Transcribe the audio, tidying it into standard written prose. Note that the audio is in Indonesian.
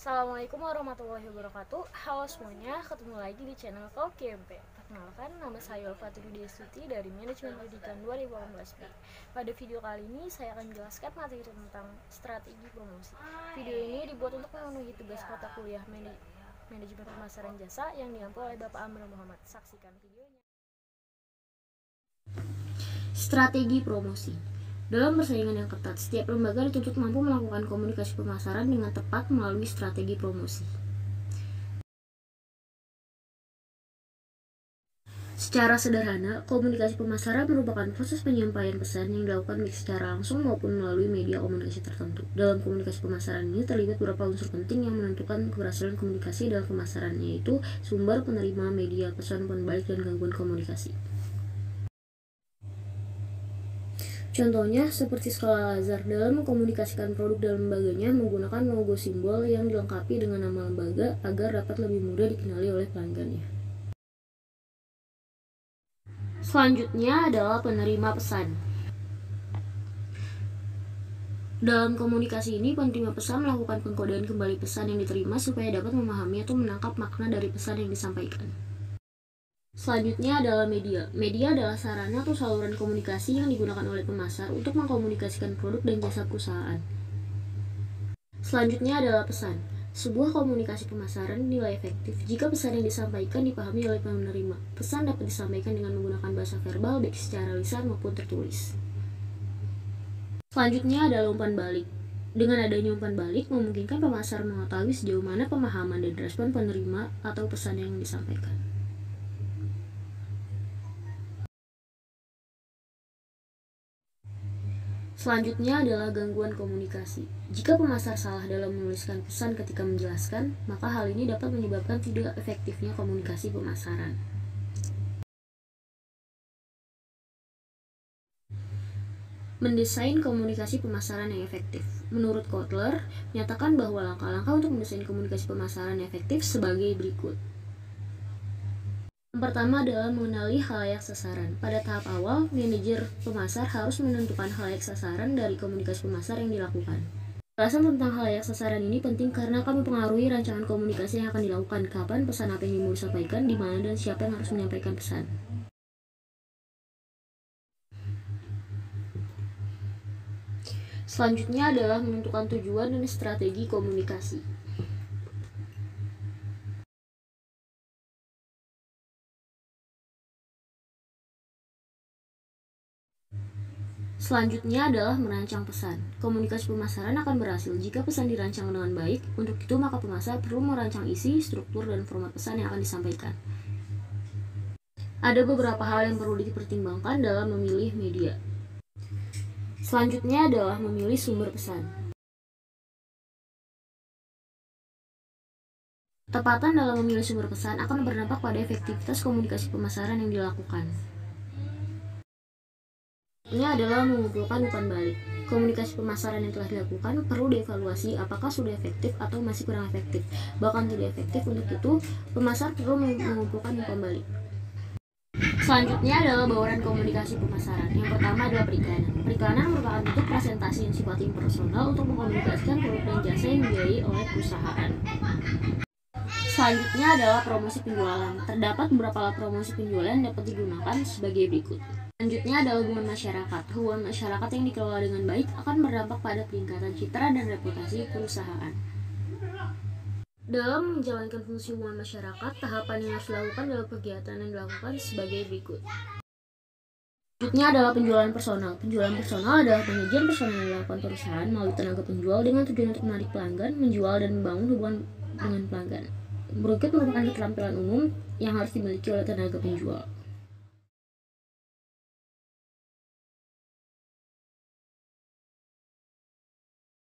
Assalamualaikum warahmatullahi wabarakatuh. Halo semuanya, ketemu lagi di channel KOKMP. Perkenalkan, nama saya Ulfaturi Destuti dari Manajemen Pendidikan 2018B. Pada video kali ini, saya akan menjelaskan materi tentang strategi promosi. Video ini dibuat untuk memenuhi tugas mata kuliah Manajemen Pemasaran Jasa yang diampu oleh Bapak Amr Muhammad. Saksikan videonya. Strategi promosi. Dalam persaingan yang ketat, setiap lembaga dituntut mampu melakukan komunikasi pemasaran dengan tepat melalui strategi promosi. Secara sederhana, komunikasi pemasaran merupakan proses penyampaian pesan yang dilakukan baik secara langsung maupun melalui media komunikasi tertentu. Dalam komunikasi pemasaran ini terlibat beberapa unsur penting yang menentukan keberhasilan komunikasi dalam pemasaran, yaitu sumber, penerima, media, pesan, pembalik, dan gangguan komunikasi. Contohnya, seperti skala Lazar dalam mengkomunikasikan produk dalam lembaganya menggunakan logo simbol yang dilengkapi dengan nama lembaga agar dapat lebih mudah dikenali oleh pelanggannya. Selanjutnya adalah penerima pesan. Dalam komunikasi ini, penerima pesan melakukan pengkodean kembali pesan yang diterima supaya dapat memahami atau menangkap makna dari pesan yang disampaikan. Selanjutnya adalah media. Media adalah sarana atau saluran komunikasi yang digunakan oleh pemasar untuk mengkomunikasikan produk dan jasa perusahaan. Selanjutnya adalah pesan. Sebuah komunikasi pemasaran dinilai efektif jika pesan yang disampaikan dipahami oleh penerima. Pesan dapat disampaikan dengan menggunakan bahasa verbal baik secara lisan maupun tertulis. Selanjutnya adalah umpan balik. Dengan adanya umpan balik, memungkinkan pemasar mengetahui sejauh mana pemahaman dan respon penerima atau pesan yang disampaikan. Selanjutnya adalah gangguan komunikasi. Jika pemasar salah dalam menuliskan pesan ketika menjelaskan, maka hal ini dapat menyebabkan tidak efektifnya komunikasi pemasaran. Mendesain komunikasi pemasaran yang efektif. Menurut Kotler, menyatakan bahwa langkah-langkah untuk mendesain komunikasi pemasaran yang efektif sebagai berikut. Yang pertama adalah mengenali khalayak sasaran. Pada tahap awal, manajer pemasar harus menentukan khalayak sasaran dari komunikasi pemasar yang dilakukan. Pembahasan tentang khalayak sasaran ini penting karena akan mempengaruhi rancangan komunikasi yang akan dilakukan, kapan pesan apa yang mau disampaikan, di mana dan siapa yang harus menyampaikan pesan. Selanjutnya adalah menentukan tujuan dan strategi komunikasi. Selanjutnya adalah merancang pesan. Komunikasi pemasaran akan berhasil jika pesan dirancang dengan baik. Untuk itu, maka pemasar perlu merancang isi, struktur, dan format pesan yang akan disampaikan. Ada beberapa hal yang perlu dipertimbangkan dalam memilih media. Selanjutnya adalah memilih sumber pesan. Ketepatan dalam memilih sumber pesan akan berdampak pada efektivitas komunikasi pemasaran yang dilakukan. Ini adalah mengumpulkan umpan balik. Komunikasi pemasaran yang telah dilakukan perlu dievaluasi apakah sudah efektif atau masih kurang efektif. Bahkan tidak efektif, untuk itu pemasar perlu mengumpulkan umpan balik. Selanjutnya adalah bauran komunikasi pemasaran. Yang pertama adalah periklanan. Periklanan merupakan bentuk presentasi yang sifatnya impersonal untuk mengkomunikasikan produk dan jasa yang dibiayai oleh perusahaan. Selanjutnya adalah promosi penjualan. Terdapat beberapa alat promosi penjualan yang dapat digunakan sebagai berikut. Selanjutnya adalah hubungan masyarakat. Hubungan masyarakat yang dikelola dengan baik akan berdampak pada peningkatan citra dan reputasi perusahaan. Dalam menjalankan fungsi hubungan masyarakat, tahapan yang harus dilakukan dalam kegiatan yang dilakukan sebagai berikut. Selanjutnya adalah penjualan personal. Penjualan personal adalah penyajian personal yang dilakukan perusahaan melalui tenaga penjual dengan tujuan untuk menarik pelanggan, menjual, dan membangun hubungan dengan pelanggan. Berikut merupakan keterampilan umum yang harus dimiliki oleh tenaga penjual.